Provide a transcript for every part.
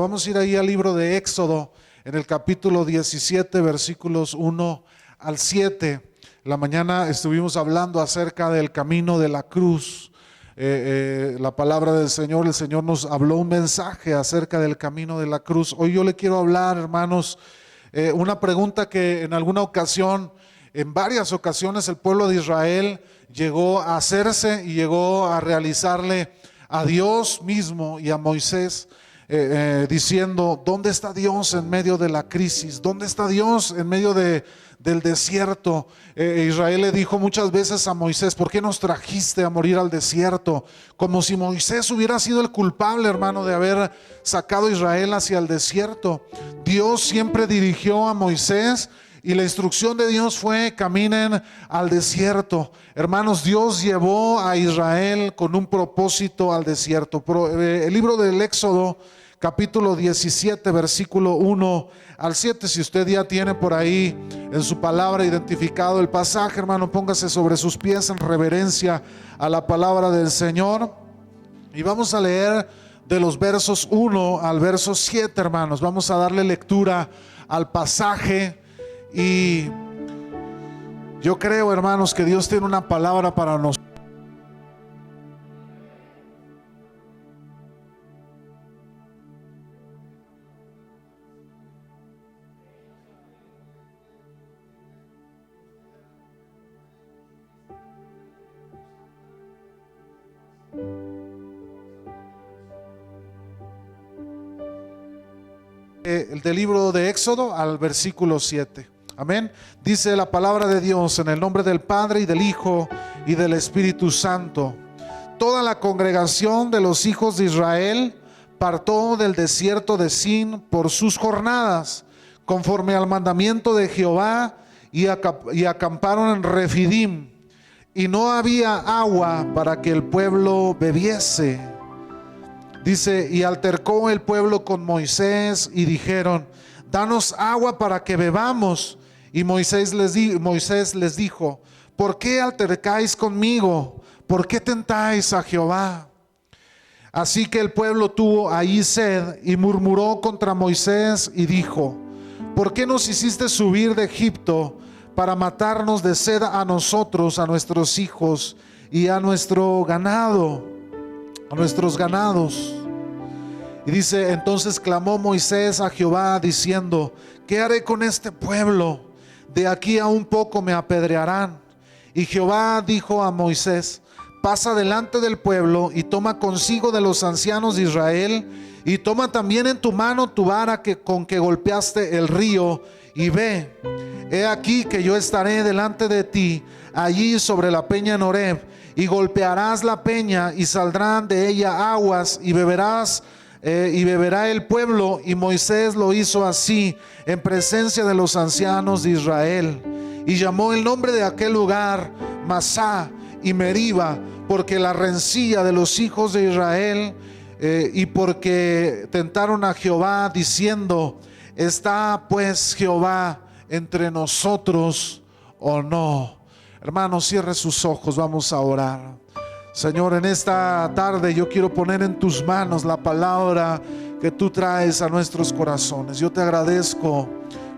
Vamos a ir ahí al libro de Éxodo, en el capítulo 17, versículos 1 al 7. La mañana estuvimos hablando acerca del camino de la cruz. La palabra del Señor, el Señor nos habló un mensaje acerca del camino de la cruz. Hoy yo le quiero hablar, hermanos, una pregunta que en alguna ocasión, en varias ocasiones, el pueblo de Israel llegó a hacerse y llegó a realizarle a Dios mismo y a Moisés, diciendo: ¿dónde está Dios en medio de la crisis? ¿Dónde está Dios en medio del desierto? Israel le dijo muchas veces a Moisés: ¿por qué nos trajiste a morir al desierto? Como si Moisés hubiera sido el culpable, hermano, de haber sacado a Israel hacia el desierto. Dios siempre dirigió a Moisés y la instrucción de Dios fue: caminen al desierto. Hermanos, Dios llevó a Israel con un propósito al desierto. El libro del Éxodo, capítulo 17, versículo 1 al 7. Si usted ya tiene por ahí en su palabra identificado el pasaje, hermano, póngase sobre sus pies en reverencia a la palabra del Señor. Y vamos a leer de los versos 1 al verso 7, hermanos. Vamos a darle lectura al pasaje. Y yo creo, hermanos, que Dios tiene una palabra para nosotros. El del libro de Éxodo al versículo 7. Amén. Dice la palabra de Dios: en el nombre del Padre y del Hijo y del Espíritu Santo. Toda la congregación de los hijos de Israel partió del desierto de Sin por sus jornadas, conforme al mandamiento de Jehová, y acamparon en Refidim. Y no había agua para que el pueblo bebiese. Dice: y altercó el pueblo con Moisés y dijeron: danos agua para que bebamos. Y Moisés les dijo: ¿por qué altercáis conmigo? ¿Por qué tentáis a Jehová? Así que el pueblo tuvo ahí sed y murmuró contra Moisés y dijo: ¿por qué nos hiciste subir de Egipto para matarnos de sed a nosotros, a nuestros hijos y a nuestro ganado, a nuestros ganados? Y dice: entonces clamó Moisés a Jehová diciendo: ¿qué haré con este pueblo? De aquí a un poco me apedrearán. Y Jehová dijo a Moisés: pasa delante del pueblo y toma consigo de los ancianos de Israel, y toma también en tu mano tu vara con que golpeaste el río, y ve. He aquí que yo estaré delante de ti allí sobre la peña en Horeb, y golpearás la peña y saldrán de ella aguas, y beberá el pueblo. Y Moisés lo hizo así en presencia de los ancianos de Israel, y llamó el nombre de aquel lugar Masá y Meriba, porque la rencilla de los hijos de Israel, y porque tentaron a Jehová diciendo: ¿está pues Jehová entre nosotros o no? Hermanos, cierre sus ojos, vamos a orar. Señor, en esta tarde yo quiero poner en tus manos la palabra que tú traes a nuestros corazones. Yo te agradezco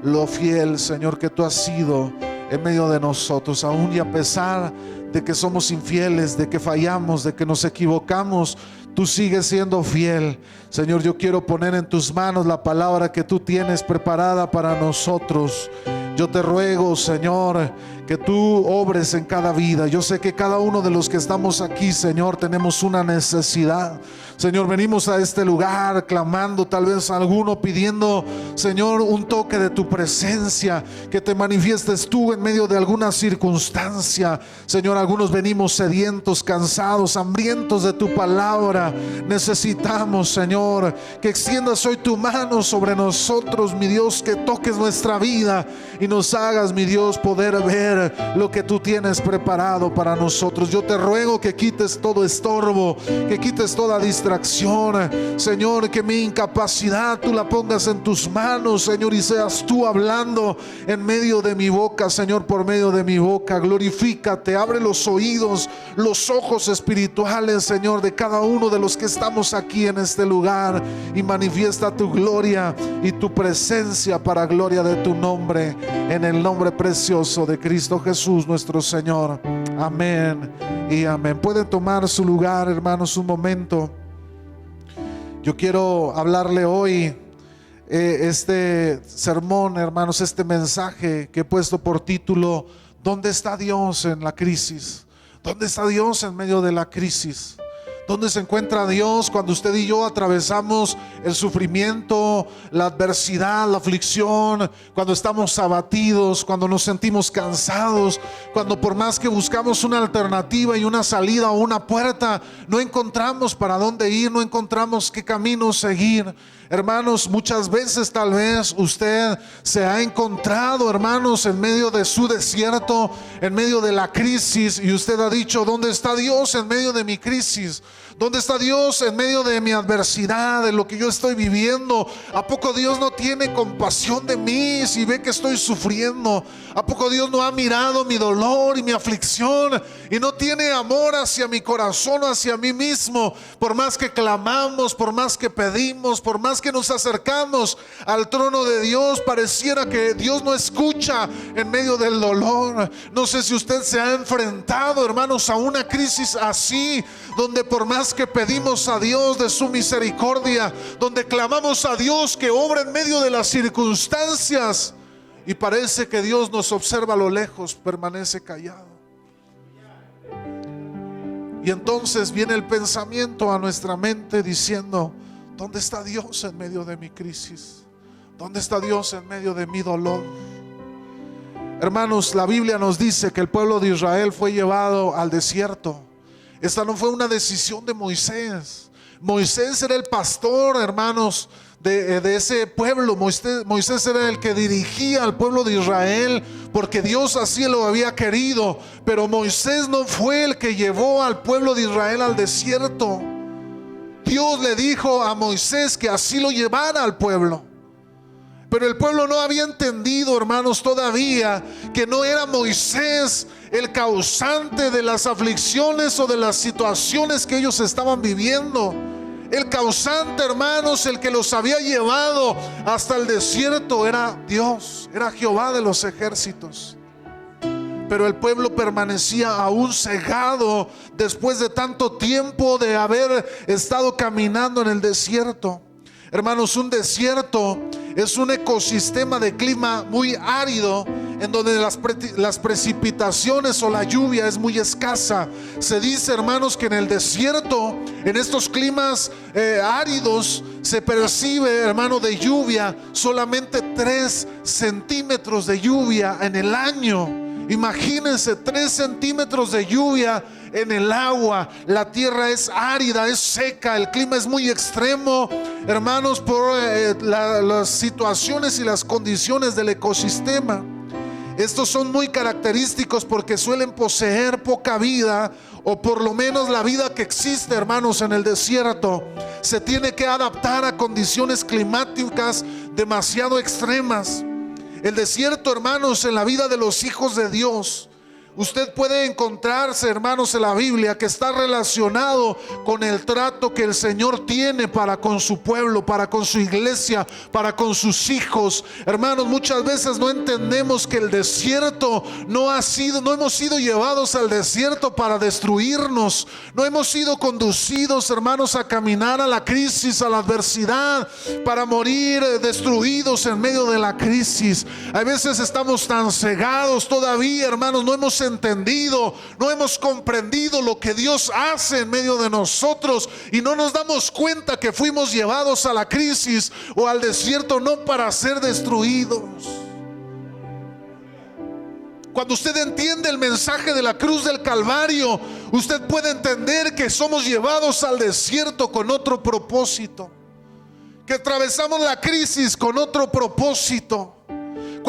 lo fiel, Señor, que tú has sido en medio de nosotros, aún y a pesar de que somos infieles, de que fallamos, de que nos equivocamos, tú sigues siendo fiel. Señor, yo quiero poner en tus manos la palabra que tú tienes preparada para nosotros. Yo te ruego, Señor, que tú obres en cada vida. Yo sé que cada uno de los que estamos aquí, Señor, tenemos una necesidad. Señor, venimos a este lugar clamando, tal vez alguno pidiendo, Señor, un toque de tu presencia, que te manifiestes tú en medio de alguna circunstancia. Señor, algunos venimos sedientos, cansados, hambrientos de tu palabra. Necesitamos, Señor, que extiendas hoy tu mano sobre nosotros, mi Dios, que toques nuestra vida y nos hagas, mi Dios, poder ver ver lo que tú tienes preparado para nosotros. Yo te ruego que quites todo estorbo, que quites toda distracción, Señor, que mi incapacidad tú la pongas en tus manos, Señor, y seas tú hablando en medio de mi boca, Señor, por medio de mi boca. Glorifícate, abre los oídos, los ojos espirituales, Señor, de cada uno de los que estamos aquí en este lugar, y manifiesta tu gloria y tu presencia para gloria de tu nombre, en el nombre precioso de Cristo Jesús nuestro Señor. Amén y amén. Pueden tomar su lugar, hermanos, un momento. Yo quiero hablarle hoy este sermón, hermanos, este mensaje que he puesto por título: ¿dónde está Dios en la crisis? ¿Dónde está Dios en medio de la crisis? ¿Dónde se encuentra Dios cuando usted y yo atravesamos el sufrimiento, la adversidad, la aflicción, cuando estamos abatidos, cuando nos sentimos cansados, cuando por más que buscamos una alternativa y una salida o una puerta, no encontramos para dónde ir, no encontramos qué camino seguir? Hermanos, muchas veces tal vez usted se ha encontrado, hermanos, en medio de su desierto, en medio de la crisis, y usted ha dicho: ¿dónde está Dios en medio de mi crisis? ¿Dónde está Dios en medio de mi adversidad, de lo que yo estoy viviendo? ¿A poco Dios no tiene compasión de mí si ve que estoy sufriendo? ¿A poco Dios no ha mirado mi dolor y mi aflicción y no tiene amor hacia mi corazón, hacia mí mismo? Por más que clamamos, por más que pedimos, por más que nos acercamos al trono de Dios, pareciera que Dios no escucha en medio del dolor. No sé si usted se ha enfrentado, hermanos, a una crisis así, donde por más que pedimos a Dios de su misericordia, donde clamamos a Dios que obra en medio de las circunstancias, y parece que Dios nos observa a lo lejos, permanece callado. Y entonces viene el pensamiento a nuestra mente diciendo: ¿dónde está Dios en medio de mi crisis? ¿Dónde está Dios en medio de mi dolor? Hermanos, la Biblia nos dice que el pueblo de Israel fue llevado al desierto. Esta no fue una decisión de Moisés. Moisés era el pastor, hermanos, de ese pueblo. Moisés era el que dirigía al pueblo de Israel, porque Dios así lo había querido. Pero Moisés no fue el que llevó al pueblo de Israel al desierto. Dios le dijo a Moisés que así lo llevara al pueblo. Pero el pueblo no había entendido, hermanos, todavía que no era Moisés el causante de las aflicciones o de las situaciones que ellos estaban viviendo. El causante, hermanos, el que los había llevado hasta el desierto, era Dios, era Jehová de los ejércitos. Pero el pueblo permanecía aún cegado después de tanto tiempo de haber estado caminando en el desierto. Hermanos, un desierto es un ecosistema de clima muy árido, en donde las precipitaciones o la lluvia es muy escasa. Se dice, hermanos, que en el desierto, en estos climas áridos, se percibe, hermano, de lluvia solamente 3 centímetros de lluvia en el año. Imagínense, 3 centímetros de lluvia en el agua. La tierra es árida, es seca, el clima es muy extremo, hermanos, por las situaciones y las condiciones del ecosistema. Estos son muy característicos porque suelen poseer poca vida, o por lo menos la vida que existe, hermanos, en el desierto se tiene que adaptar a condiciones climáticas demasiado extremas. El desierto, hermanos, en la vida de los hijos de Dios, usted puede encontrarse, hermanos, en la Biblia que está relacionado con el trato que el Señor tiene para con su pueblo, para con su iglesia, para con sus hijos. Hermanos, muchas veces no entendemos que el desierto no hemos sido llevados al desierto para destruirnos. No hemos sido conducidos, hermanos, a caminar a la crisis, a la adversidad, para morir destruidos en medio de la crisis. A veces estamos tan cegados todavía, hermanos, no hemos entendido, no hemos comprendido lo que Dios hace en medio de nosotros, y no nos damos cuenta que fuimos llevados a la crisis o al desierto no para ser destruidos. Cuando usted entiende el mensaje de la cruz del Calvario, usted puede entender que somos llevados al desierto con otro propósito, que atravesamos la crisis con otro propósito.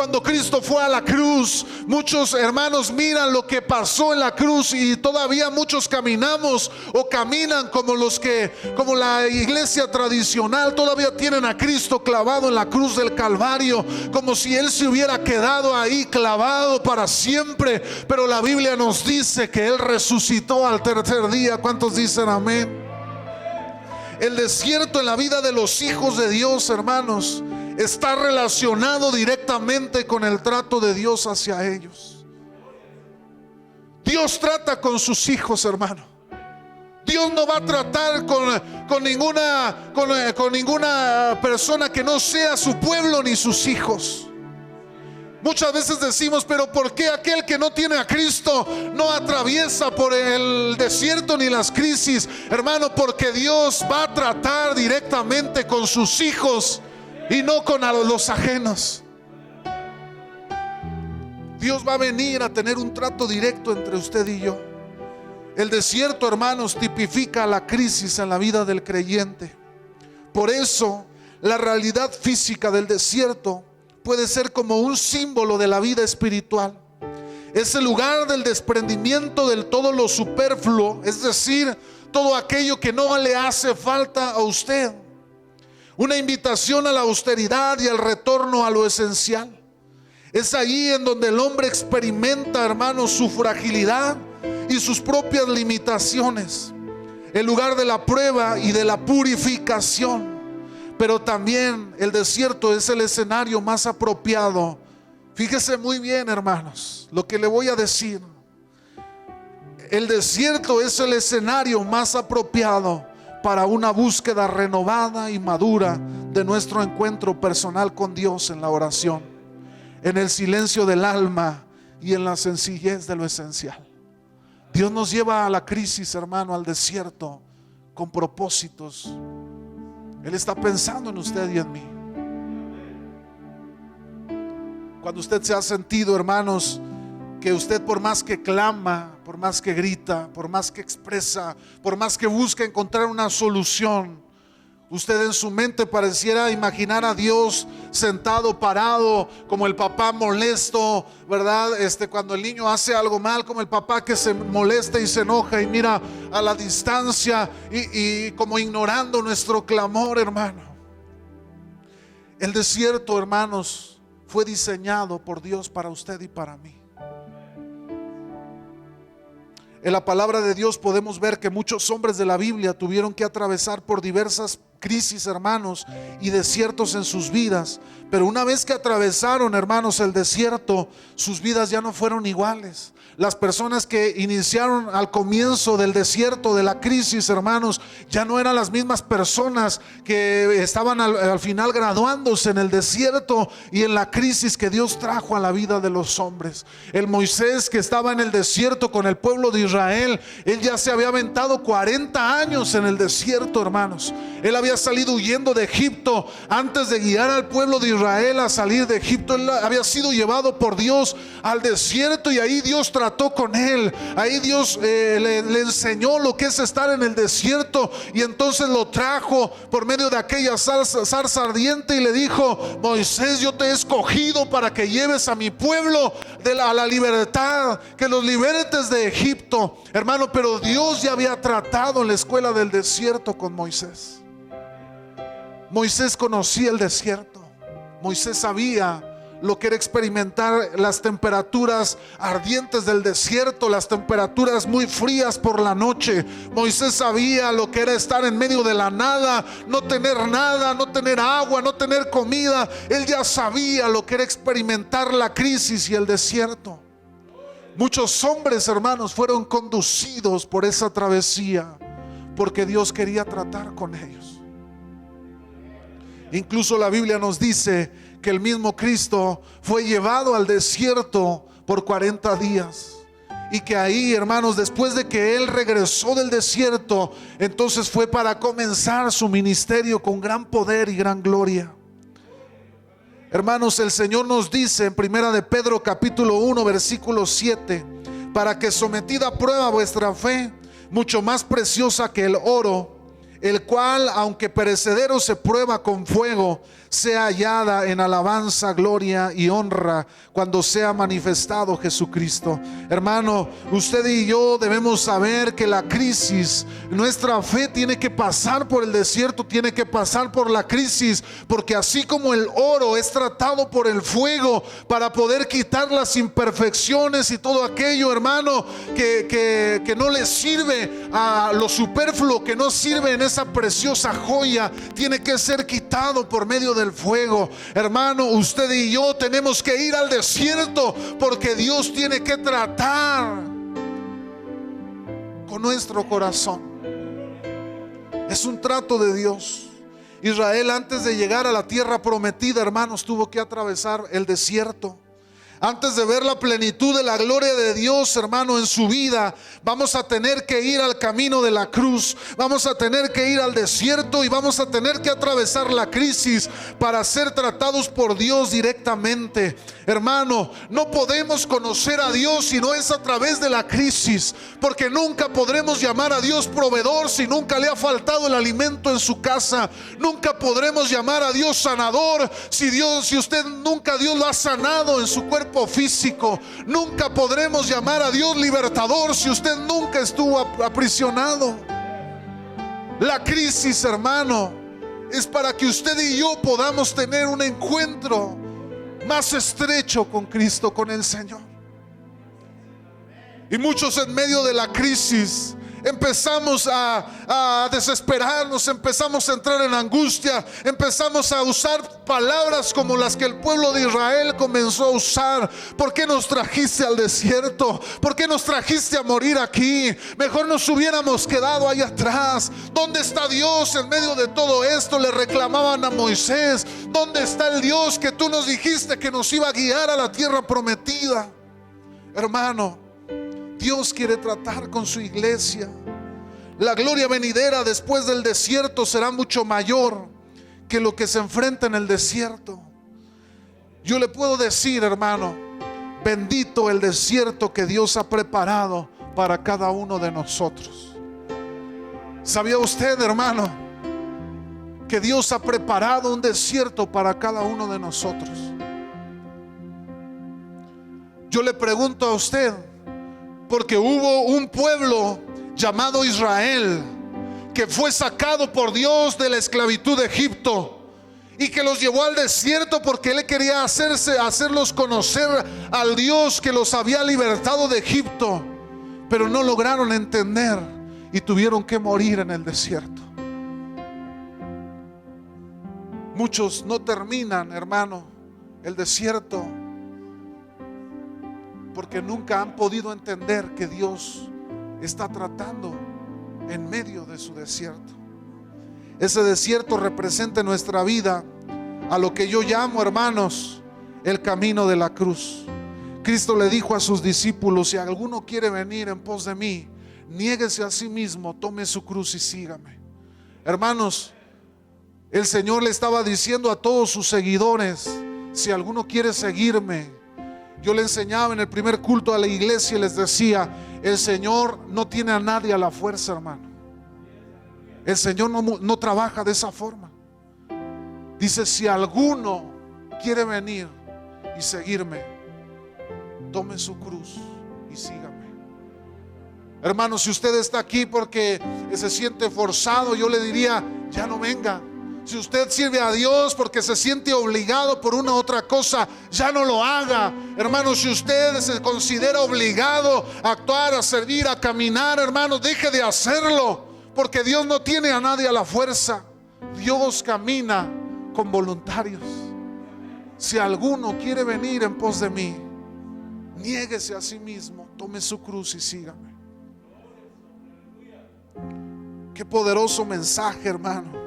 cuando Cristo fue a la cruz, muchos hermanos miran lo que pasó en la cruz y todavía muchos caminamos o caminan como la iglesia tradicional, todavía tienen a Cristo clavado en la cruz del Calvario, como si Él se hubiera quedado ahí clavado para siempre. Pero la Biblia nos dice que Él resucitó al tercer día. ¿Cuántos dicen amén? El desierto en la vida de los hijos de Dios, hermanos, está relacionado directamente con el trato de Dios hacia ellos. Dios trata con sus hijos, hermano. Dios no va a tratar con ninguna persona que no sea su pueblo ni sus hijos. Muchas veces decimos, pero ¿por qué aquel que no tiene a Cristo no atraviesa por el desierto ni las crisis? Hermano, porque Dios va a tratar directamente con sus hijos y no con los ajenos. Dios va a venir a tener un trato directo entre usted y yo. El desierto, hermanos, tipifica la crisis en la vida del creyente. Por eso, la realidad física del desierto puede ser como un símbolo de la vida espiritual. Es el lugar del desprendimiento de todo lo superfluo, es decir, todo aquello que no le hace falta a usted. Una invitación a la austeridad y al retorno a lo esencial. Es ahí en donde el hombre experimenta, hermanos, su fragilidad y sus propias limitaciones. El lugar de la prueba y de la purificación. Pero también el desierto es el escenario más apropiado. Fíjese muy bien, hermanos, lo que le voy a decir. El desierto es el escenario más apropiado para una búsqueda renovada y madura de nuestro encuentro personal con Dios en la oración, en el silencio del alma y en la sencillez de lo esencial. Dios nos lleva a la crisis, hermano, al desierto con propósitos. Él está pensando en usted y en mí. Cuando usted se ha sentido, hermanos, que usted por más que clama, por más que grita, por más que expresa, por más que busca encontrar una solución, usted en su mente pareciera imaginar a Dios sentado, parado, como el papá molesto, ¿verdad? Cuando el niño hace algo mal, como el papá que se molesta y se enoja y mira a la distancia y como ignorando nuestro clamor, hermano. El desierto, hermanos, fue diseñado por Dios para usted y para mí. En la palabra de Dios podemos ver que muchos hombres de la Biblia tuvieron que atravesar por diversas crisis, hermanos, y desiertos en sus vidas. Pero una vez que atravesaron, hermanos, el desierto, sus vidas ya no fueron iguales. Las personas que iniciaron al comienzo del desierto, de la crisis, hermanos, ya no eran las mismas personas que estaban al final graduándose en el desierto y en la crisis que Dios trajo a la vida de los hombres. El Moisés que estaba en el desierto con el pueblo de Israel, él ya se había aventado 40 años en el desierto, hermanos. Él había salido huyendo de Egipto antes de guiar al pueblo de Israel a salir de Egipto. Él había sido llevado por Dios al desierto y ahí Dios trató con él. Ahí Dios le enseñó lo que es estar en el desierto, y entonces lo trajo por medio de aquella zarza ardiente y le dijo: Moisés, yo te he escogido para que lleves a mi pueblo a la libertad, que los libertes de Egipto, hermano. Pero Dios ya había tratado en la escuela del desierto con Moisés. Moisés conocía el desierto. Moisés sabía lo que era experimentar las temperaturas ardientes del desierto, las temperaturas muy frías por la noche. Moisés sabía lo que era estar en medio de la nada, no tener nada, no tener agua, no tener comida. Él ya sabía lo que era experimentar la crisis y el desierto. Muchos hombres, hermanos, fueron conducidos por esa travesía porque Dios quería tratar con ellos. Incluso la Biblia nos dice que el mismo Cristo fue llevado al desierto por 40 días. Y que ahí, hermanos, después de que Él regresó del desierto, entonces fue para comenzar su ministerio con gran poder y gran gloria. Hermanos, el Señor nos dice en Primera de Pedro capítulo 1 versículo 7: para que sometida a prueba vuestra fe, mucho más preciosa que el oro, el cual, aunque perecedero, se prueba con fuego, sea hallada en alabanza, gloria y honra cuando sea manifestado Jesucristo. Hermano, usted y yo debemos saber que la crisis, nuestra fe tiene que pasar por el desierto, tiene que pasar por la crisis, porque así como el oro es tratado por el fuego para poder quitar las imperfecciones y todo aquello, hermano, que no le sirve a lo superfluo, que no sirve en esa preciosa joya, tiene que ser quitado por medio del fuego. Hermano, usted y yo tenemos que ir al desierto, porque Dios tiene que tratar con nuestro corazón. Es un trato de Dios. Israel, antes de llegar a la tierra prometida, hermanos, tuvo que atravesar el desierto. Antes de ver la plenitud de la gloria de Dios, hermano, en su vida, vamos a tener que ir al camino de la cruz. Vamos a tener que ir al desierto y vamos a tener que atravesar la crisis para ser tratados por Dios directamente. Hermano, no podemos conocer a Dios si no es a través de la crisis, porque nunca podremos llamar a Dios proveedor si nunca le ha faltado el alimento en su casa. Nunca podremos llamar a Dios sanador si usted nunca Dios lo ha sanado en su cuerpo físico. Nunca podremos llamar a Dios libertador si usted nunca estuvo aprisionado. La crisis, hermano, es para que usted y yo podamos tener un encuentro más estrecho con Cristo, con el Señor. Y muchos en medio de la crisis empezamos a desesperarnos, empezamos a entrar en angustia, empezamos a usar palabras como las que el pueblo de Israel comenzó a usar. ¿Por qué nos trajiste al desierto? ¿Por qué nos trajiste a morir aquí? Mejor nos hubiéramos quedado ahí atrás. ¿Dónde está Dios en medio de todo esto? Le reclamaban a Moisés. ¿Dónde está el Dios que tú nos dijiste que nos iba a guiar a la tierra prometida? Hermano, Dios quiere tratar con su iglesia. La gloria venidera después del desierto será mucho mayor que lo que se enfrenta en el desierto. Yo le puedo decir, hermano, bendito el desierto que Dios ha preparado para cada uno de nosotros. ¿Sabía usted, hermano, que Dios ha preparado un desierto para cada uno de nosotros? Yo le pregunto a usted, porque hubo un pueblo llamado Israel que fue sacado por Dios de la esclavitud de Egipto y que los llevó al desierto porque Él quería hacerlos conocer al Dios que los había libertado de Egipto, pero no lograron entender y tuvieron que morir en el desierto. Muchos no terminan, hermano, el desierto porque nunca han podido entender que Dios está tratando en medio de su desierto. Ese desierto representa en nuestra vida a lo que yo llamo, hermanos, el camino de la cruz. Cristo le dijo a sus discípulos: si alguno quiere venir en pos de mí, niéguese a sí mismo, tome su cruz y sígame. Hermanos, el Señor le estaba diciendo a todos sus seguidores: si alguno quiere seguirme. Yo le enseñaba en el primer culto a la iglesia y les decía: el Señor no tiene a nadie a la fuerza, hermano. El Señor no trabaja de esa forma. Dice: si alguno quiere venir y seguirme, tome su cruz y sígame. Hermano, si usted está aquí porque se siente forzado, yo le diría: ya no venga. Si usted sirve a Dios porque se siente obligado por una u otra cosa, ya no lo haga. Hermano, si usted se considera obligado a actuar, a servir, a caminar, hermano, deje de hacerlo, porque Dios no tiene a nadie a la fuerza. Dios camina con voluntarios. Si alguno quiere venir en pos de mí, niéguese a sí mismo, tome su cruz y sígame. Qué poderoso mensaje, hermano,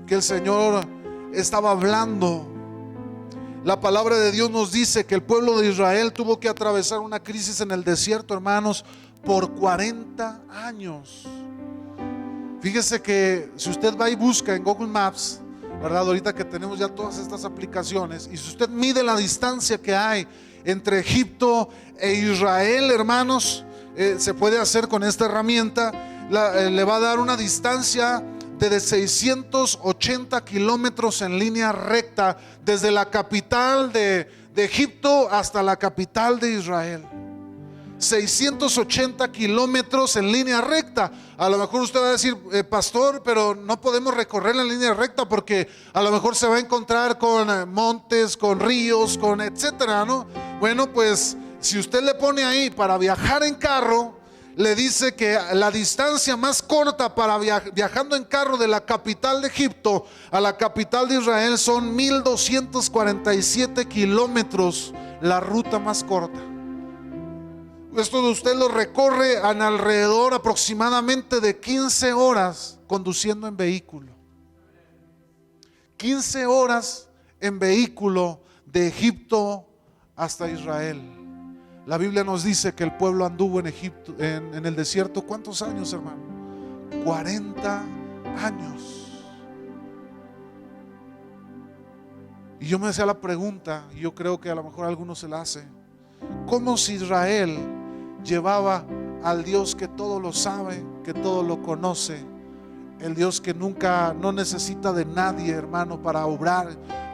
que el Señor estaba hablando. La palabra de Dios nos dice que el pueblo de Israel tuvo que atravesar una crisis en el desierto, hermanos, por 40 años. Fíjese que si usted va y busca en Google Maps, ¿verdad? Ahorita que tenemos ya todas estas aplicaciones, y si usted mide la distancia que hay entre Egipto e Israel, hermanos, se puede hacer con esta herramienta. le va a dar una distancia de 680 kilómetros en línea recta desde la capital de Egipto hasta la capital de Israel. 680 kilómetros en línea recta. A lo mejor usted va a decir, pastor, pero no podemos recorrer en línea recta porque a lo mejor se va a encontrar con montes, con ríos, con etcétera, ¿no? Bueno, pues si usted le pone ahí para viajar en carro, le dice que la distancia más corta para viajando en carro de la capital de Egipto a la capital de Israel son 1247 kilómetros, la ruta más corta. Esto usted lo recorre en alrededor aproximadamente de 15 horas conduciendo en vehículo. 15 horas en vehículo de Egipto hasta Israel. La Biblia nos dice que el pueblo anduvo en Egipto, en el desierto, ¿cuántos años, hermano? 40 años. Y yo me hacía la pregunta, y yo creo que a lo mejor alguno se la hace: ¿cómo si Israel llevaba al Dios que todo lo sabe, que todo lo conoce, el Dios que nunca, no necesita de nadie, hermano, para obrar,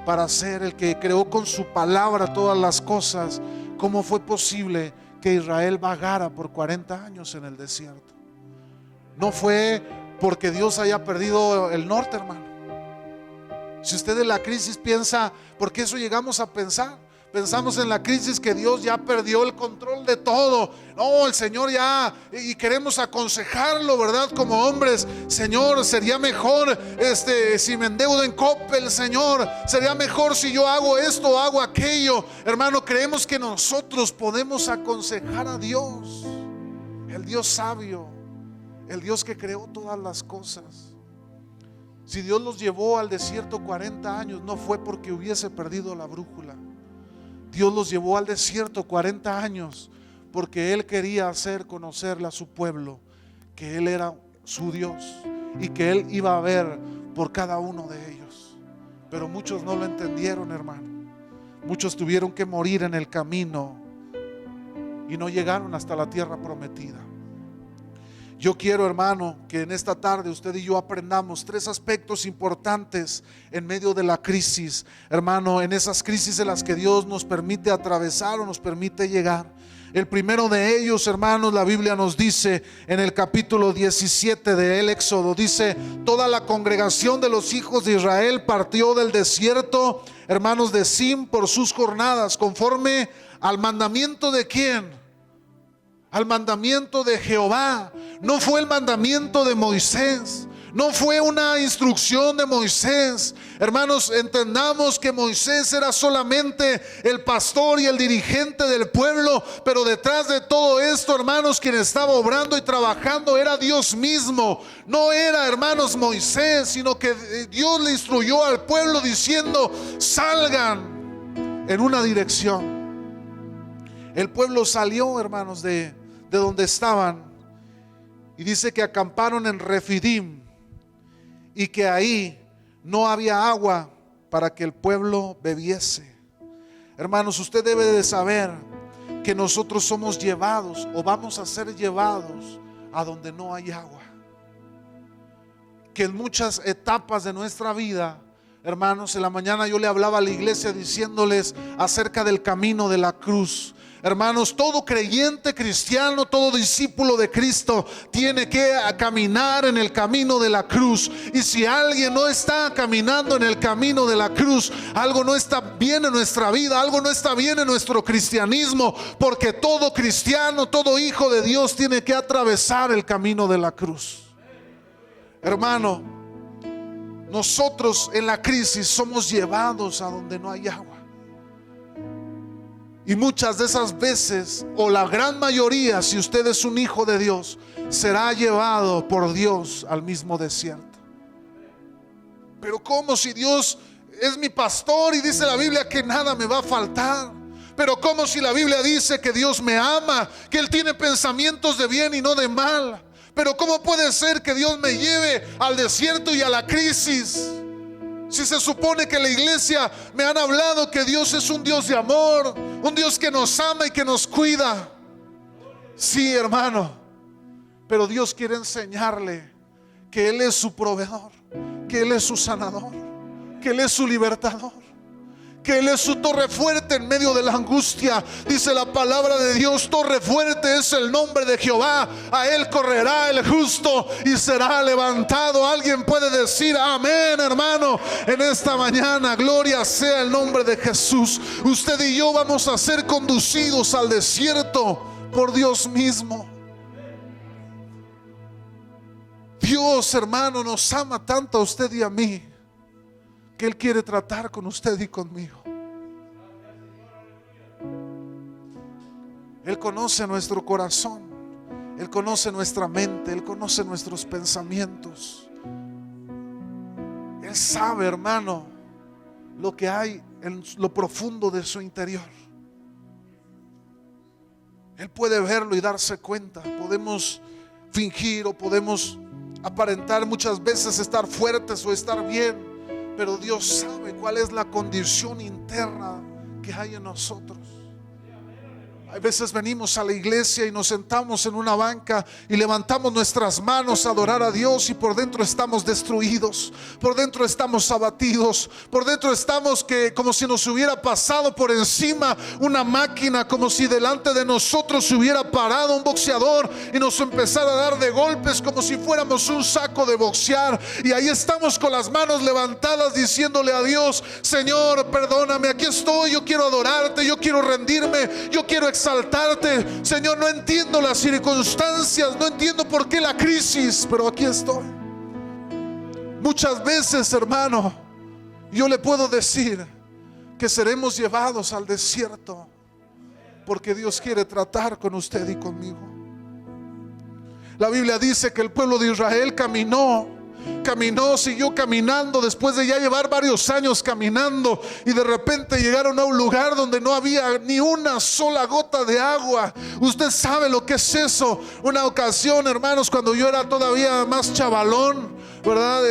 para hacer, el que creó con su palabra todas las cosas? ¿Cómo fue posible que Israel vagara por 40 años en el desierto? No fue porque Dios haya perdido el norte, hermano. Si usted en la crisis piensa, porque eso llegamos a pensar, pensamos en la crisis que Dios ya perdió el control de todo. No, el Señor ya, y queremos aconsejarlo, ¿verdad? Como hombres, Señor, sería mejor si me endeudo en Coppel, Señor, sería mejor si yo hago esto o hago aquello. Hermano, creemos que nosotros podemos aconsejar a Dios, el Dios sabio, el Dios que creó todas las cosas. Si Dios los llevó al desierto 40 años, no fue porque hubiese perdido la brújula. Dios los llevó al desierto 40 años porque Él quería hacer conocerle a su pueblo que Él era su Dios y que Él iba a ver por cada uno de ellos. Pero muchos no lo entendieron, hermano. Muchos tuvieron que morir en el camino y no llegaron hasta la tierra prometida. Yo quiero, hermano, que en esta tarde usted y yo aprendamos 3 aspectos importantes en medio de la crisis, hermano, en esas crisis en las que Dios nos permite atravesar o nos permite llegar. El primero de ellos, hermanos, la Biblia nos dice en el capítulo 17 del Éxodo, dice: toda la congregación de los hijos de Israel partió del desierto, hermanos, de Sin por sus jornadas, conforme al mandamiento de ¿quién? Al mandamiento de Jehová. No fue el mandamiento de Moisés, no fue una instrucción de Moisés. Hermanos, entendamos que Moisés era solamente el pastor y el dirigente del pueblo, pero detrás de todo esto, hermanos, quien estaba obrando y trabajando era Dios mismo. No era, hermanos, Moisés, sino que Dios le instruyó al pueblo diciendo: salgan en una dirección. El pueblo salió, hermanos, de donde estaban, y dice que acamparon en Refidim y que ahí no había agua para que el pueblo bebiese. Hermanos, usted debe de saber que nosotros somos llevados o vamos a ser llevados a donde no hay agua. Que en muchas etapas de nuestra vida, hermanos, en la mañana yo le hablaba a la iglesia diciéndoles acerca del camino de la cruz. Hermanos, todo creyente cristiano, todo discípulo de Cristo tiene que caminar en el camino de la cruz. Y si alguien no está caminando en el camino de la cruz, algo no está bien en nuestra vida, algo no está bien en nuestro cristianismo, porque todo cristiano, todo hijo de Dios tiene que atravesar el camino de la cruz. Hermano, nosotros en la crisis somos llevados a donde no hay agua. Y muchas de esas veces, o la gran mayoría, si usted es un hijo de Dios, será llevado por Dios al mismo desierto. Pero ¿cómo si Dios es mi pastor y dice la Biblia que nada me va a faltar? Pero ¿cómo si la Biblia dice que Dios me ama, que Él tiene pensamientos de bien y no de mal? Pero ¿cómo puede ser que Dios me lleve al desierto y a la crisis? Si se supone que la iglesia me han hablado que Dios es un Dios de amor, un Dios que nos ama y que nos cuida. Sí, hermano, Pero Dios quiere enseñarle que Él es su proveedor, que Él es su sanador, que Él es su libertador, que Él es su torre fuerte en medio de la angustia. Dice la palabra de Dios: torre fuerte es el nombre de Jehová, a Él correrá el justo y será levantado. Alguien puede decir amén, hermano, en esta mañana. Gloria sea el nombre de Jesús. Usted y yo vamos a ser conducidos al desierto por Dios mismo. Dios, hermano, nos ama tanto a usted y a mí, que Él quiere tratar con usted y conmigo. Él conoce nuestro corazón, Él conoce nuestra mente, Él conoce nuestros pensamientos. Él sabe, hermano, lo que hay en lo profundo de su interior. Él puede verlo y darse cuenta. Podemos fingir o podemos aparentar muchas veces estar fuertes o estar bien, pero Dios sabe cuál es la condición interna que hay en nosotros. Hay veces venimos a la iglesia y nos sentamos en una banca y levantamos nuestras manos a adorar a Dios, y por dentro estamos destruidos, por dentro estamos abatidos, por dentro estamos que como si nos hubiera pasado por encima una máquina, como si delante de nosotros se hubiera parado un boxeador y nos empezara a dar de golpes como si fuéramos un saco de boxear. Y ahí estamos con las manos levantadas diciéndole a Dios: Señor, perdóname, aquí estoy, yo quiero adorarte, yo quiero rendirme, yo quiero exaltarte. Señor, no entiendo las circunstancias, no entiendo por qué la crisis, pero aquí estoy. Muchas veces, hermano, yo le puedo decir que seremos llevados al desierto porque Dios quiere tratar con usted y conmigo. La Biblia dice que el pueblo de Israel caminó, siguió caminando después de ya llevar varios años caminando, y de repente llegaron a un lugar donde no había ni una sola gota de agua. Usted sabe lo que es eso. Una ocasión, hermanos, cuando yo era todavía más chavalón, ¿verdad?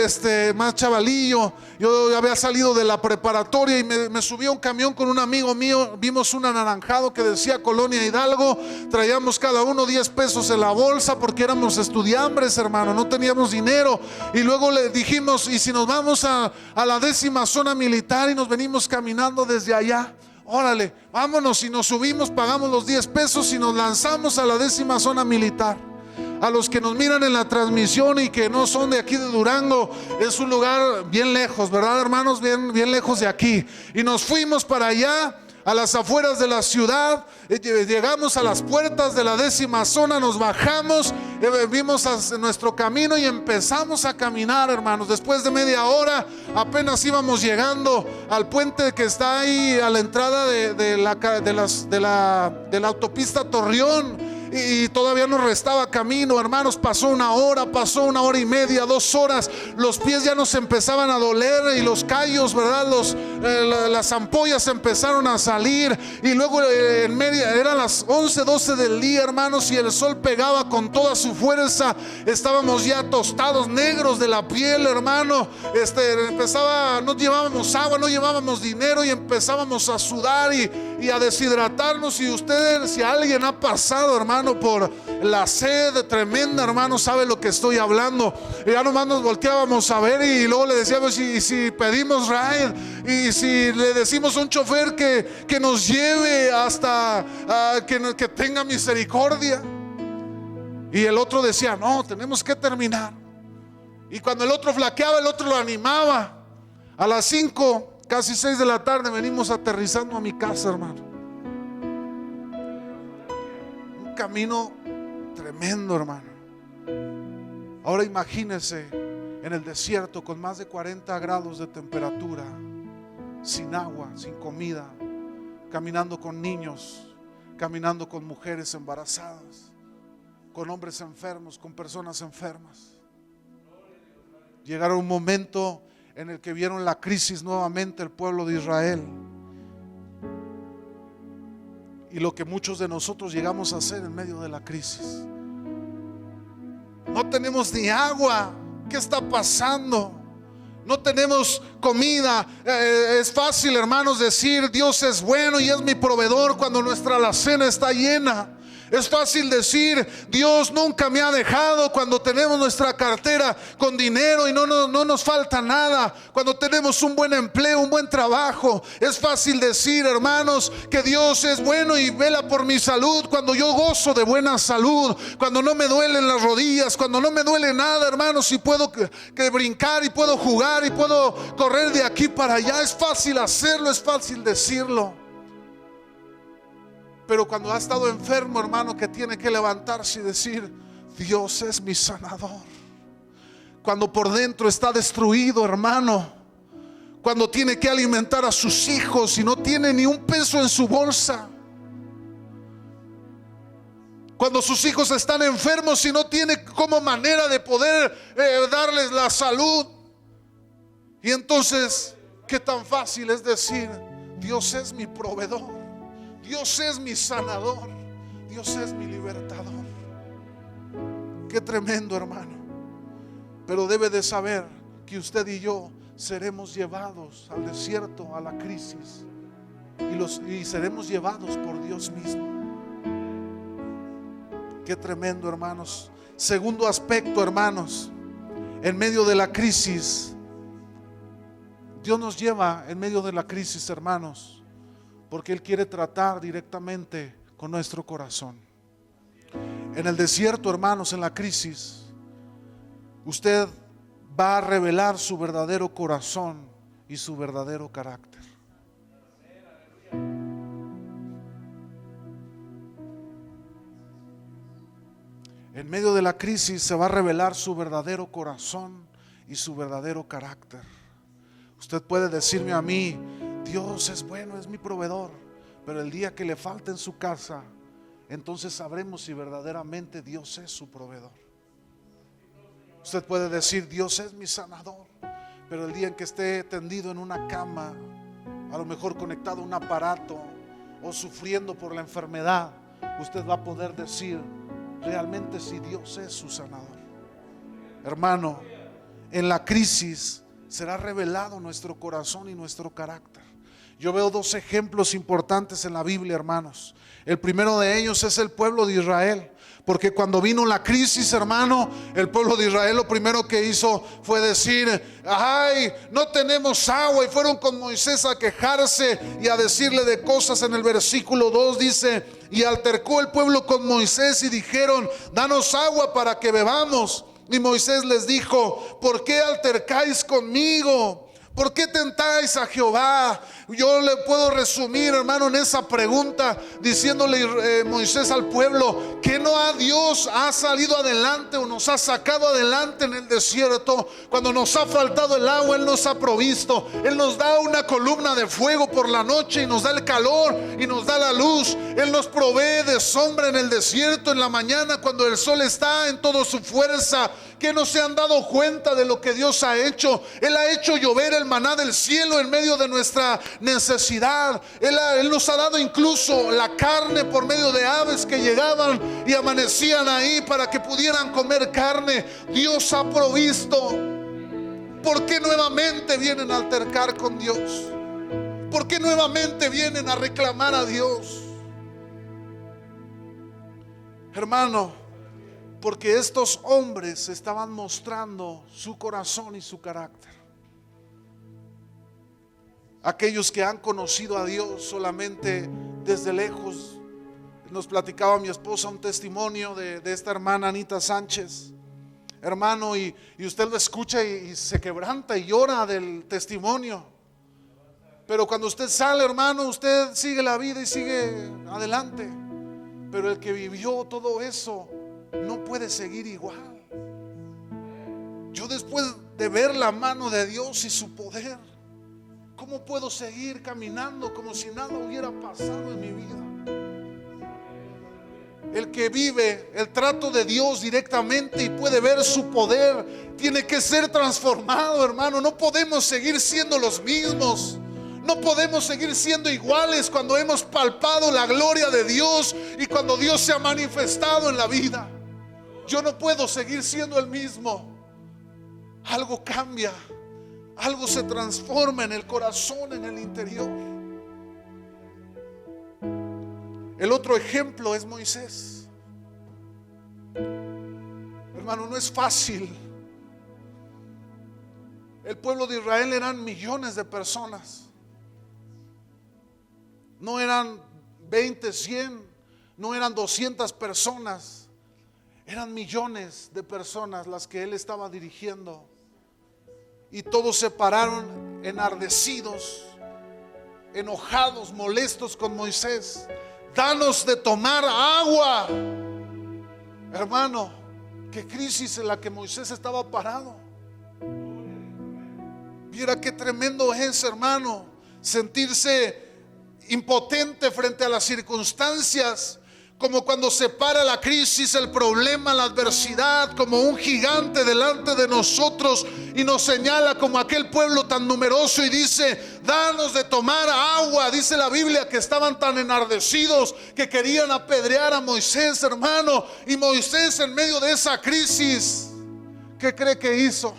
Más chavalillo, yo había salido de la preparatoria y me subí a un camión con un amigo mío. Vimos un anaranjado que decía Colonia Hidalgo. Traíamos cada uno 10 pesos en la bolsa porque éramos estudiambres, hermano, no teníamos dinero. Y luego le dijimos: ¿y si nos vamos a la 10ª zona militar y nos venimos caminando desde allá? Órale, vámonos. Y nos subimos, pagamos los 10 pesos y nos lanzamos a la 10ª zona militar. A los que nos miran en la transmisión y que no son de aquí de Durango, es un lugar bien lejos, ¿verdad, hermanos? Bien lejos de aquí. Y nos fuimos para allá, a las afueras de la ciudad. Llegamos a las puertas de la 10ª zona, nos bajamos, vimos nuestro camino y empezamos a caminar, hermanos. Después de media hora apenas íbamos llegando al puente que está ahí a la entrada de la autopista Torreón. Y todavía nos restaba camino, hermanos. Pasó una hora y media, 2 horas. Los pies ya nos empezaban a doler y los callos, ¿verdad? Las ampollas empezaron a salir. Y luego en media, eran las 11, 12 del día, hermanos, y el sol pegaba con toda su fuerza. Estábamos ya tostados, negros de la piel, hermano. No llevábamos agua, no llevábamos dinero, y empezábamos a sudar y a deshidratarnos. Y ustedes, si alguien ha pasado, hermano, por la sed tremenda, hermano, sabe lo que estoy hablando. Y ya nomás nos volteábamos a ver, y luego le decíamos: y si pedimos ride, y si le decimos a un chofer que nos lleve hasta que tenga misericordia. Y el otro decía: no, tenemos que terminar. Y cuando el otro flaqueaba, el otro lo animaba. A las 5, casi 6 de la tarde venimos aterrizando a mi casa, hermano. Camino tremendo, hermano. Ahora imagínese en el desierto con más de 40 grados de temperatura, sin agua, sin comida, caminando con niños, caminando con mujeres embarazadas, con hombres enfermos, con personas enfermas. Llegaron un momento en el que vieron la crisis nuevamente el pueblo de Israel. Y lo que muchos de nosotros llegamos a hacer en medio de la crisis: no tenemos ni agua. ¿Qué está pasando? No tenemos comida. Es fácil, hermanos, decir Dios es bueno y es mi proveedor cuando nuestra alacena está llena. Es fácil decir, Dios nunca me ha dejado, cuando tenemos nuestra cartera con dinero y no nos falta nada, cuando tenemos un buen empleo, un buen trabajo. Es fácil decir, hermanos, que Dios es bueno y vela por mi salud, cuando yo gozo de buena salud, cuando no me duelen las rodillas, cuando no me duele nada, hermanos, y puedo que brincar y puedo jugar y puedo correr de aquí para allá. Es fácil hacerlo, es fácil decirlo. Pero cuando ha estado enfermo, hermano, que tiene que levantarse y decir, Dios es mi sanador. Cuando por dentro está destruido, hermano, cuando tiene que alimentar a sus hijos y no tiene ni un peso en su bolsa, cuando sus hijos están enfermos y no tiene como manera de poder darles la salud. Y entonces, qué tan fácil es decir, Dios es mi proveedor, Dios es mi sanador, Dios es mi libertador. Qué tremendo, hermano. Pero debe de saber que usted y yo seremos llevados al desierto, a la crisis, y seremos llevados por Dios mismo. Qué tremendo, hermanos. Segundo aspecto, hermanos, en medio de la crisis, Dios nos lleva en medio de la crisis, hermanos, porque Él quiere tratar directamente con nuestro corazón. En el desierto, hermanos, en la crisis, usted va a revelar su verdadero corazón y su verdadero carácter. En medio de la crisis se va a revelar su verdadero corazón y su verdadero carácter. Usted puede decirme a mí, Dios es bueno, es mi proveedor, pero el día que le falte en su casa, entonces sabremos si verdaderamente Dios es su proveedor. Usted puede decir, Dios es mi sanador, pero el día en que esté tendido en una cama, a lo mejor conectado a un aparato o sufriendo por la enfermedad, usted va a poder decir realmente si Dios es su sanador. Hermano, en la crisis será revelado nuestro corazón y nuestro carácter. Yo veo dos ejemplos importantes en la Biblia, hermanos. El primero de ellos es el pueblo de Israel, porque cuando vino la crisis, hermano, el pueblo de Israel lo primero que hizo fue decir, ay, no tenemos agua, y fueron con Moisés a quejarse y a decirle de cosas. En el versículo 2 dice, y altercó el pueblo con Moisés y dijeron, danos agua para que bebamos. Y Moisés les dijo, ¿por qué altercáis conmigo? ¿Por qué tentáis a Jehová? Yo le puedo resumir, hermano, en esa pregunta, diciéndole Moisés al pueblo, que no a Dios ha salido adelante o nos ha sacado adelante en el desierto. Cuando nos ha faltado el agua, Él nos ha provisto. Él nos da una columna de fuego por la noche y nos da el calor y nos da la luz. Él nos provee de sombra en el desierto en la mañana cuando el sol está en toda su fuerza. Que no se han dado cuenta de lo que Dios ha hecho. Él ha hecho llover el maná del cielo en medio de nuestra necesidad. Él nos ha dado incluso la carne por medio de aves que llegaban y amanecían ahí para que pudieran comer carne. Dios ha provisto. ¿Por qué nuevamente vienen a altercar con Dios? ¿Por qué nuevamente vienen a reclamar a Dios? Hermano, porque estos hombres estaban mostrando su corazón y su carácter. Aquellos que han conocido a Dios solamente desde lejos. Nos platicaba mi esposa un testimonio de esta hermana Anita Sánchez, hermano, y usted lo escucha y se quebranta y llora del testimonio. Pero cuando usted sale, hermano, usted sigue la vida y sigue adelante. Pero el que vivió todo eso no puede seguir igual. Yo, después de ver la mano de Dios y su poder, ¿cómo puedo seguir caminando como si nada hubiera pasado en mi vida? El que vive el trato de Dios directamente y puede ver su poder, tiene que ser transformado, hermano. No podemos seguir siendo los mismos. No podemos seguir siendo iguales cuando hemos palpado la gloria de Dios y cuando Dios se ha manifestado en la vida. Yo no puedo seguir siendo el mismo. Algo cambia, algo se transforma en el corazón, en el interior. El otro ejemplo es Moisés. Hermano, no es fácil. El pueblo de Israel eran millones de personas. No eran 20, 100, no eran 200 personas. Eran millones de personas las que él estaba dirigiendo. Y todos se pararon enardecidos, enojados, molestos con Moisés. Danos de tomar agua. Hermano, qué crisis en la que Moisés estaba parado. Mira qué tremendo es, hermano, sentirse impotente frente a las circunstancias, como cuando se para la crisis, el problema, la adversidad, como un gigante delante de nosotros y nos señala como aquel pueblo tan numeroso y dice: danos de tomar agua. Dice la Biblia que estaban tan enardecidos que querían apedrear a Moisés, hermano. Y Moisés, en medio de esa crisis, ¿qué cree que hizo?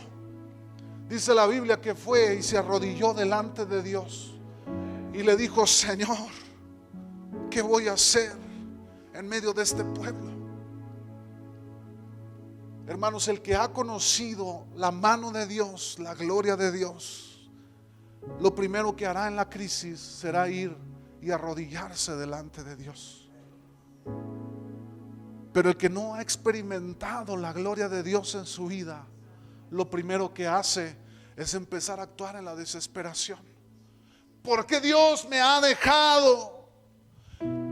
Dice la Biblia que fue y se arrodilló delante de Dios y le dijo: Señor, ¿qué voy a hacer en medio de este pueblo? Hermanos, el que ha conocido la mano de Dios, la gloria de Dios, lo primero que hará en la crisis será ir y arrodillarse delante de Dios. Pero el que no ha experimentado la gloria de Dios en su vida, lo primero que hace es empezar a actuar en la desesperación. ¿Por qué Dios me ha dejado?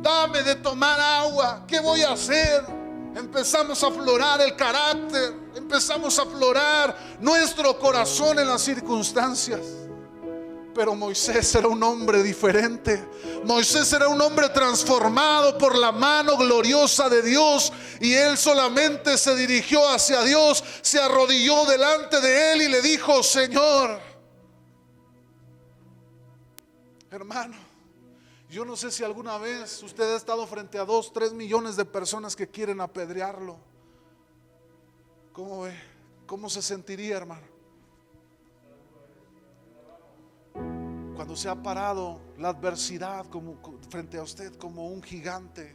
Dame de tomar agua. ¿Qué voy a hacer? Empezamos a aflorar el carácter, empezamos a aflorar nuestro corazón en las circunstancias. Pero Moisés era un hombre diferente. Moisés era un hombre transformado por la mano gloriosa de Dios, y él solamente se dirigió hacia Dios, se arrodilló delante de él y le dijo: Señor. Hermano, yo no sé si alguna vez usted ha estado frente a 2, 3 millones de personas que quieren apedrearlo. ¿Cómo ve? ¿Cómo se sentiría, hermano? Cuando se ha parado la adversidad frente a usted como un gigante.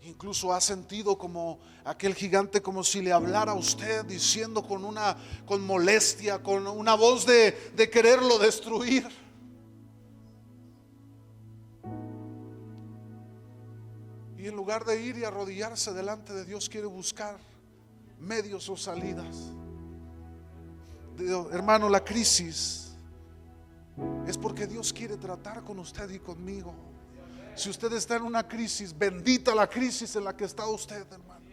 Incluso ha sentido como aquel gigante, como si le hablara a usted, diciendo con molestia, con una voz de quererlo destruir. Y en lugar de ir y arrodillarse delante de Dios, quiere buscar medios o salidas. Hermano, la crisis es porque Dios quiere tratar con usted y conmigo. Si usted está en una crisis, bendita la crisis en la que está usted, hermano.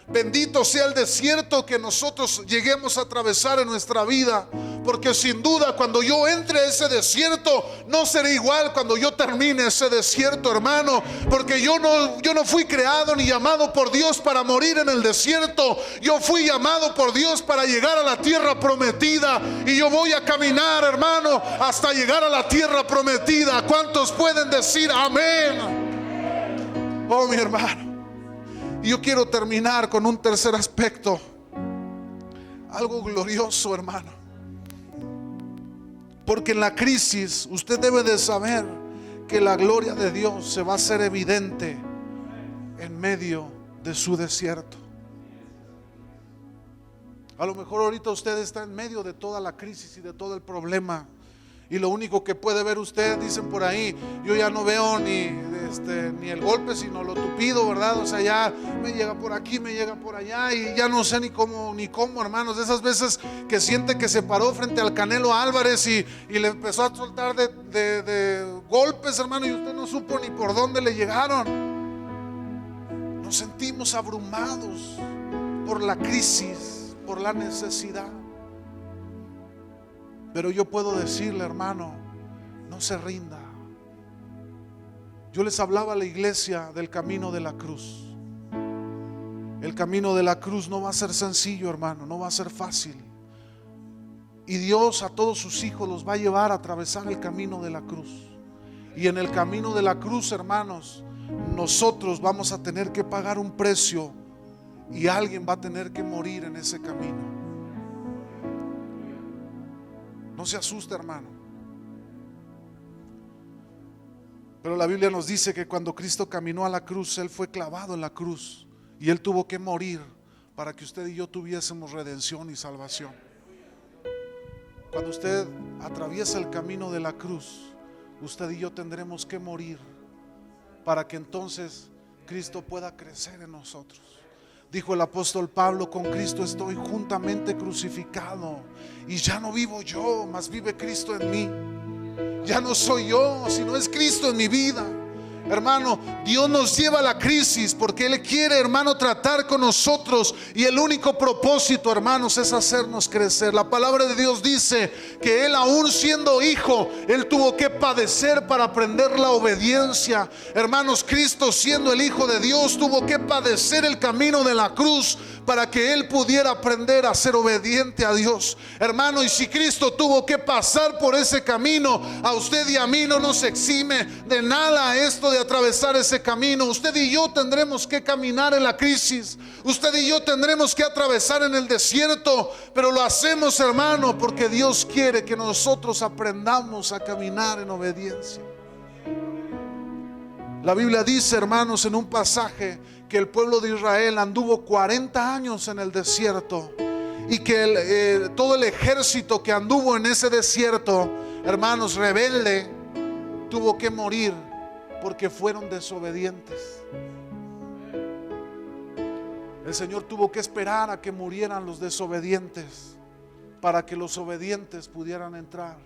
Bendito sea el desierto que nosotros lleguemos a atravesar en nuestra vida, porque sin duda cuando yo entre a ese desierto no seré igual cuando yo termine ese desierto, hermano, porque yo no fui creado ni llamado por Dios para morir en el desierto. Yo fui llamado por Dios para llegar a la tierra prometida, y yo voy a caminar, hermano, hasta llegar a la tierra prometida. ¿Cuántos pueden decir amén? Oh, mi hermano. Y yo quiero terminar con un tercer aspecto, algo glorioso, hermano, porque en la crisis usted debe de saber que la gloria de Dios se va a hacer evidente en medio de su desierto. A lo mejor ahorita usted está en medio de toda la crisis y de todo el problema, y lo único que puede ver usted, dicen por ahí, yo ya no veo ni el golpe, sino lo tupido, ¿verdad? O sea, ya me llega por aquí, me llega por allá, y ya no sé ni cómo, hermanos. De esas veces que siente que se paró frente al Canelo Álvarez y le empezó a soltar de golpes, hermano, y usted no supo ni por dónde le llegaron. Nos sentimos abrumados por la crisis, por la necesidad. Pero yo puedo decirle, hermano, no se rinda. Yo les hablaba a la iglesia del camino de la cruz. El camino de la cruz no va a ser sencillo, hermano, no va a ser fácil. Y Dios a todos sus hijos los va a llevar a atravesar el camino de la cruz. Y en el camino de la cruz, hermanos, nosotros vamos a tener que pagar un precio, y alguien va a tener que morir en ese camino. No se asuste, hermano. Pero la Biblia nos dice que cuando Cristo caminó a la cruz, Él fue clavado en la cruz y Él tuvo que morir para que usted y yo tuviésemos redención y salvación. Cuando usted atraviesa el camino de la cruz, usted y yo tendremos que morir para que entonces Cristo pueda crecer en nosotros. Dijo el apóstol Pablo: con Cristo estoy juntamente crucificado, y ya no vivo yo, mas vive Cristo en mí. Ya no soy yo, sino es Cristo en mi vida. Hermano, Dios nos lleva a la crisis porque Él quiere, hermano, tratar con nosotros, y el único propósito, hermanos, es hacernos crecer. La palabra de Dios dice que Él, aún siendo hijo, Él tuvo que padecer para aprender la obediencia. Hermanos, Cristo, siendo el Hijo de Dios, tuvo que padecer el camino de la cruz para que Él pudiera aprender a ser obediente a Dios. Hermano, y si Cristo tuvo que pasar por ese camino, a usted y a mí no nos exime de nada esto de atravesar ese camino. Usted y yo tendremos que caminar en la crisis. Usted y yo tendremos que atravesar en el desierto, pero lo hacemos, hermano, porque Dios quiere que nosotros aprendamos a caminar en obediencia. La Biblia dice, hermanos, en un pasaje, que el pueblo de Israel anduvo 40 años en el desierto, y que todo el ejército que anduvo en ese desierto, hermanos, rebelde, tuvo que morir porque fueron desobedientes. El Señor tuvo que esperar a que murieran los desobedientes para que los obedientes pudieran entrar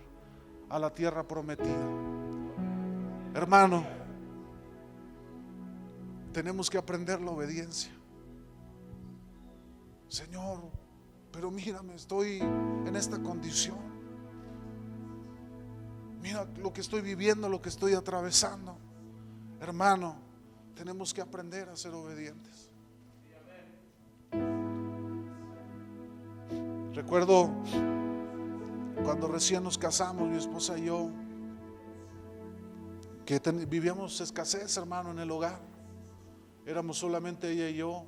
a la tierra prometida. Hermano, tenemos que aprender la obediencia. Señor, pero mírame, estoy en esta condición. Mira lo que estoy viviendo, lo que estoy atravesando. Hermano, tenemos que aprender a ser obedientes. Recuerdo cuando recién nos casamos, mi esposa y yo, que vivíamos escasez, hermano, en el hogar. Éramos solamente ella y yo,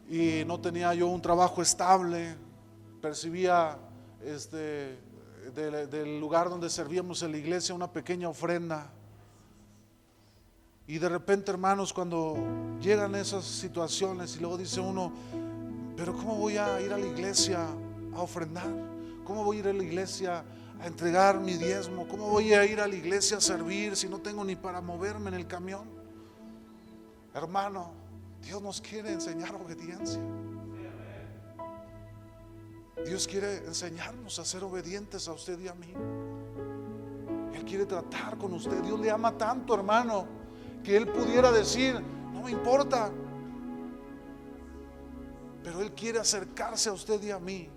y no tenía yo un trabajo estable. Percibía del lugar donde servíamos en la iglesia una pequeña ofrenda. Y de repente, hermanos, cuando llegan esas situaciones y luego dice uno: pero ¿cómo voy a ir a la iglesia a ofrendar? ¿Cómo voy a ir a la iglesia a entregar mi diezmo? ¿Cómo voy a ir a la iglesia a servir si no tengo ni para moverme en el camión? Hermano, Dios nos quiere enseñar obediencia. Dios quiere enseñarnos a ser obedientes a usted y a mí. Él quiere tratar con usted. Dios le ama tanto, hermano, que Él pudiera decir: no me importa. Pero Él quiere acercarse a usted y a mí,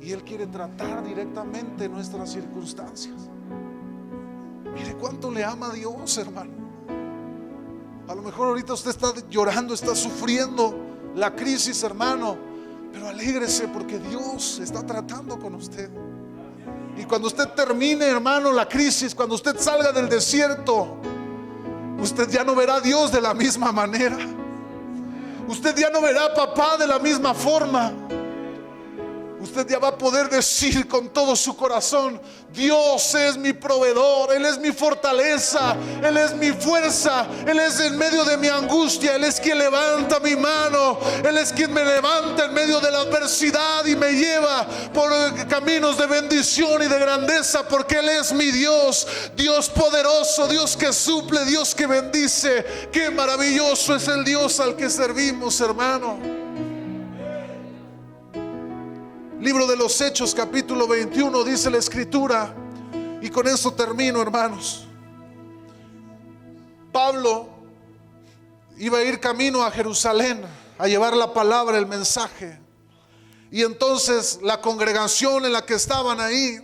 y Él quiere tratar directamente nuestras circunstancias. Mire cuánto le ama a Dios, hermano. A lo mejor ahorita usted está llorando, está sufriendo la crisis, hermano, pero alégrese porque Dios está tratando con usted. Y cuando usted termine, hermano, la crisis, cuando usted salga del desierto, usted ya no verá a Dios de la misma manera. Usted ya no verá a papá de la misma forma. Usted ya va a poder decir con todo su corazón: Dios es mi proveedor, Él es mi fortaleza, Él es mi fuerza, Él es en medio de mi angustia, Él es quien levanta mi mano, Él es quien me levanta en medio de la adversidad y me lleva por caminos de bendición y de grandeza, porque Él es mi Dios, Dios poderoso, Dios que suple, Dios que bendice. Qué maravilloso es el Dios al que servimos, hermano. Libro de los Hechos, capítulo 21, dice la escritura, y con eso termino, hermanos. Pablo iba a ir camino a Jerusalén a llevar la palabra, el mensaje. Y entonces la congregación en la que estaban ahí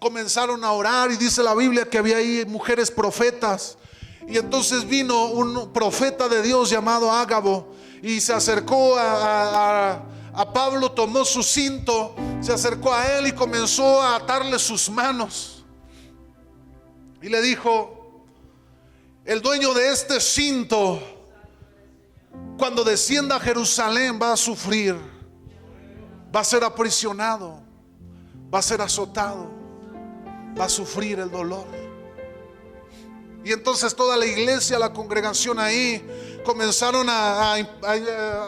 comenzaron a orar, y dice la Biblia que había ahí mujeres profetas. Y entonces vino un profeta de Dios llamado Ágabo y se acercó a Pablo, tomó su cinto, se acercó a él y comenzó a atarle sus manos. Y le dijo: el dueño de este cinto, cuando descienda a Jerusalén, va a sufrir, va a ser aprisionado, va a ser azotado, va a sufrir el dolor. Y entonces toda la iglesia, la congregación ahí, comenzaron a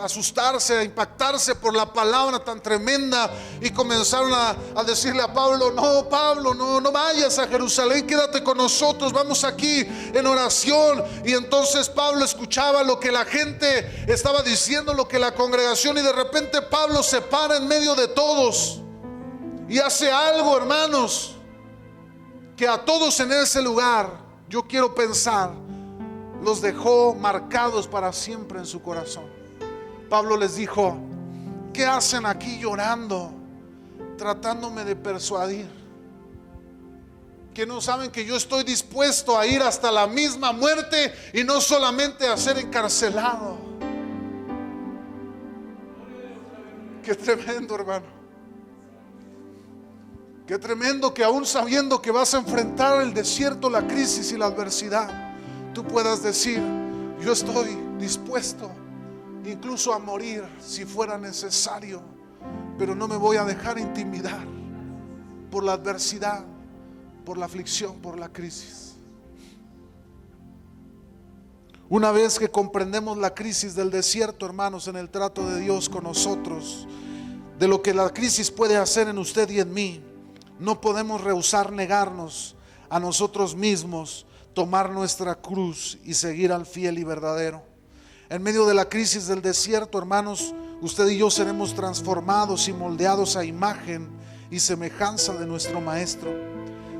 asustarse, a impactarse por la palabra tan tremenda, y comenzaron a decirle a Pablo: no, Pablo, no vayas a Jerusalén, quédate con nosotros, vamos aquí en oración. Y entonces Pablo escuchaba lo que la gente estaba diciendo, lo que la congregación, y de repente Pablo se para en medio de todos y hace algo, hermanos, que a todos en ese lugar, yo quiero pensar, los dejó marcados para siempre en su corazón. Pablo les dijo: ¿qué hacen aquí llorando, tratándome de persuadir? Que no saben que yo estoy dispuesto a ir hasta la misma muerte, y no solamente a ser encarcelado. Qué tremendo, hermano. Qué tremendo que aún sabiendo que vas a enfrentar el desierto, la crisis y la adversidad, tú puedas decir: yo estoy dispuesto incluso a morir si fuera necesario, pero no me voy a dejar intimidar por la adversidad, por la aflicción, por la crisis. Una vez que comprendemos la crisis del desierto, hermanos, en el trato de Dios con nosotros, de lo que la crisis puede hacer en usted y en mí, no podemos rehusar negarnos a nosotros mismos, tomar nuestra cruz y seguir al fiel y verdadero. En medio de la crisis del desierto, hermanos, usted y yo seremos transformados y moldeados a imagen y semejanza de nuestro Maestro.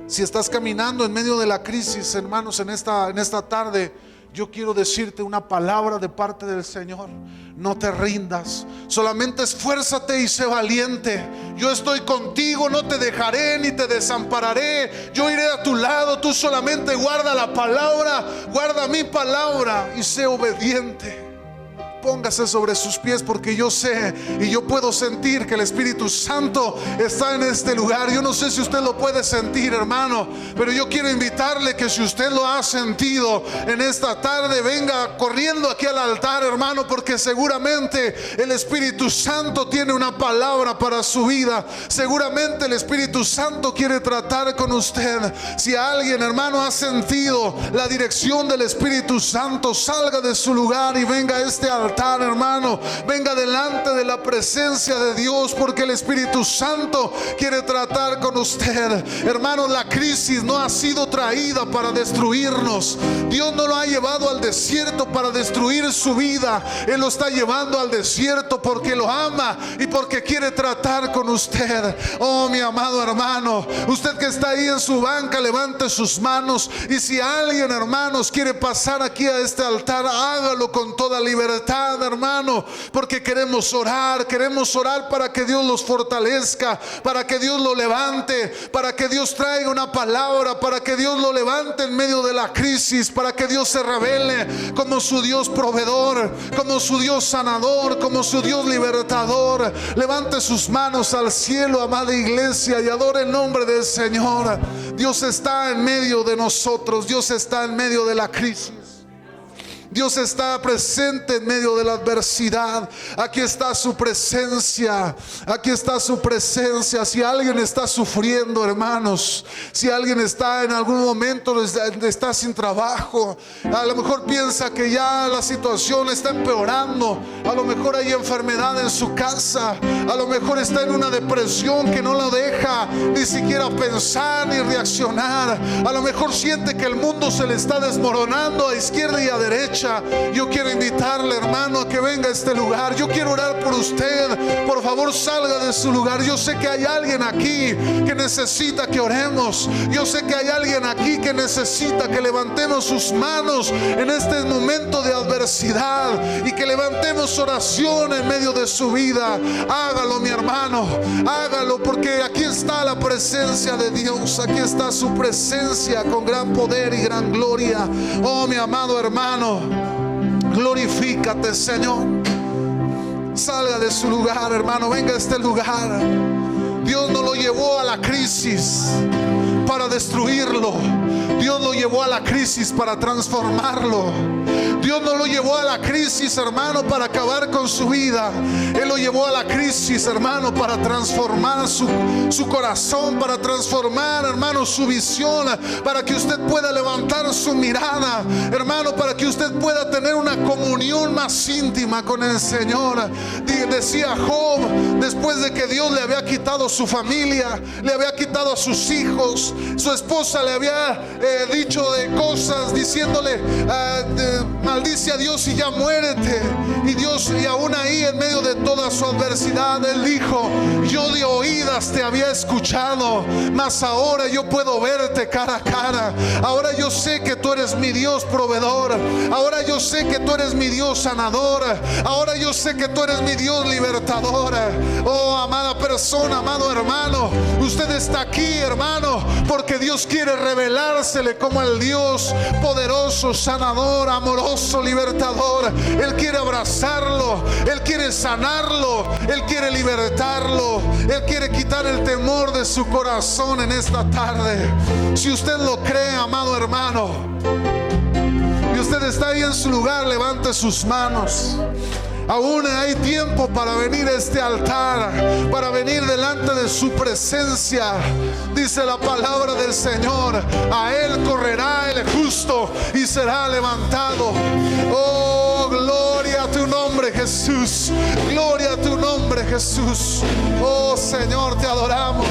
Si estás caminando en medio de la crisis, hermanos, en esta tarde, yo quiero decirte una palabra de parte del Señor: no te rindas, solamente esfuérzate y sé valiente. Yo estoy contigo, no te dejaré ni te desampararé. Yo iré a tu lado, tú solamente guarda la palabra, guarda mi palabra y sé obediente. Póngase sobre sus pies, porque yo sé y yo puedo sentir que el Espíritu Santo está en este lugar. Yo no sé si usted lo puede sentir, hermano, pero yo quiero invitarle que si usted lo ha sentido en esta tarde, venga corriendo aquí al altar, hermano, porque seguramente el Espíritu Santo tiene una palabra para su vida. Seguramente el Espíritu Santo quiere tratar con usted. Si alguien, hermano, ha sentido la dirección del Espíritu Santo, salga de su lugar y venga a este altar, hermano. Venga delante de la presencia de Dios, porque el Espíritu Santo quiere tratar con usted. Hermano, la crisis no ha sido traída para destruirnos. Dios no lo ha llevado al desierto para destruir su vida. Él lo está llevando al desierto porque lo ama y porque quiere tratar con usted. Oh, mi amado hermano, usted que está ahí en su banca, levante sus manos. Y si alguien, hermanos, quiere pasar aquí a este altar, hágalo con toda libertad, hermano, porque queremos orar para que Dios los fortalezca, para que Dios lo levante, para que Dios traiga una palabra, para que Dios lo levante en medio de la crisis, para que Dios se revele como su Dios proveedor, como su Dios sanador, como su Dios libertador. Levante sus manos al cielo, amada iglesia, y adore el nombre del Señor. Dios está en medio de nosotros, Dios está en medio de la crisis. Dios está presente en medio de la adversidad. Aquí está su presencia. Aquí está su presencia. Si alguien está sufriendo, hermanos, si alguien está en algún momento, está sin trabajo, a lo mejor piensa que ya la situación está empeorando, a lo mejor hay enfermedad en su casa, a lo mejor está en una depresión que no lo deja ni siquiera pensar ni reaccionar, a lo mejor siente que el mundo se le está desmoronando a izquierda y a derecha. Yo quiero invitarle, hermano, a que venga a este lugar. Yo quiero orar por usted. Por favor, salga de su lugar. Yo sé que hay alguien aquí que necesita que oremos. Yo sé que hay alguien aquí que necesita que levantemos sus manos en este momento de adversidad y que levantemos oración en medio de su vida. Hágalo, mi hermano, hágalo, porque aquí está la presencia de Dios. Aquí está su presencia con gran poder y gran gloria. Oh, mi amado hermano, glorifícate, Señor. Salga de su lugar, hermano, venga a este lugar. Dios no lo llevó a la crisis para destruirlo. Dios lo llevó a la crisis para transformarlo. Dios no lo llevó a la crisis, hermano, para acabar con su vida. Él lo llevó a la crisis, hermano, para transformar su corazón, para transformar, hermano, su visión, para que usted pueda levantar su mirada, hermano, para que usted pueda tener una comunión más íntima con el Señor. Decía Job, después de que Dios le había quitado su familia, le había quitado a sus hijos, su esposa le había dicho de cosas, diciéndole, maldice a Dios y ya muérete. Y Dios, y aún ahí en medio de toda su adversidad, Él dijo: yo de oídas te había escuchado, mas ahora yo puedo verte cara a cara. Ahora yo sé que tú eres mi Dios proveedor. Ahora yo sé que tú eres mi Dios sanador. Ahora yo sé que tú eres mi Dios libertador. Oh, amada persona, amado hermano, usted está aquí, hermano, porque Dios quiere revelársele como el Dios poderoso, sanador, amoroso, libertador. Él quiere abrazarlo, Él quiere sanarlo, Él quiere libertarlo, Él quiere quitar el temor de su corazón en esta tarde. Si usted lo cree, amado hermano, y usted está ahí en su lugar, levante sus manos. Aún hay tiempo para venir a este altar, para venir delante de su presencia. Dice la palabra del Señor: a Él correrá el justo y será levantado. Oh, gloria a tu nombre, Jesús. Gloria a tu nombre, Jesús. Oh, Señor, te adoramos.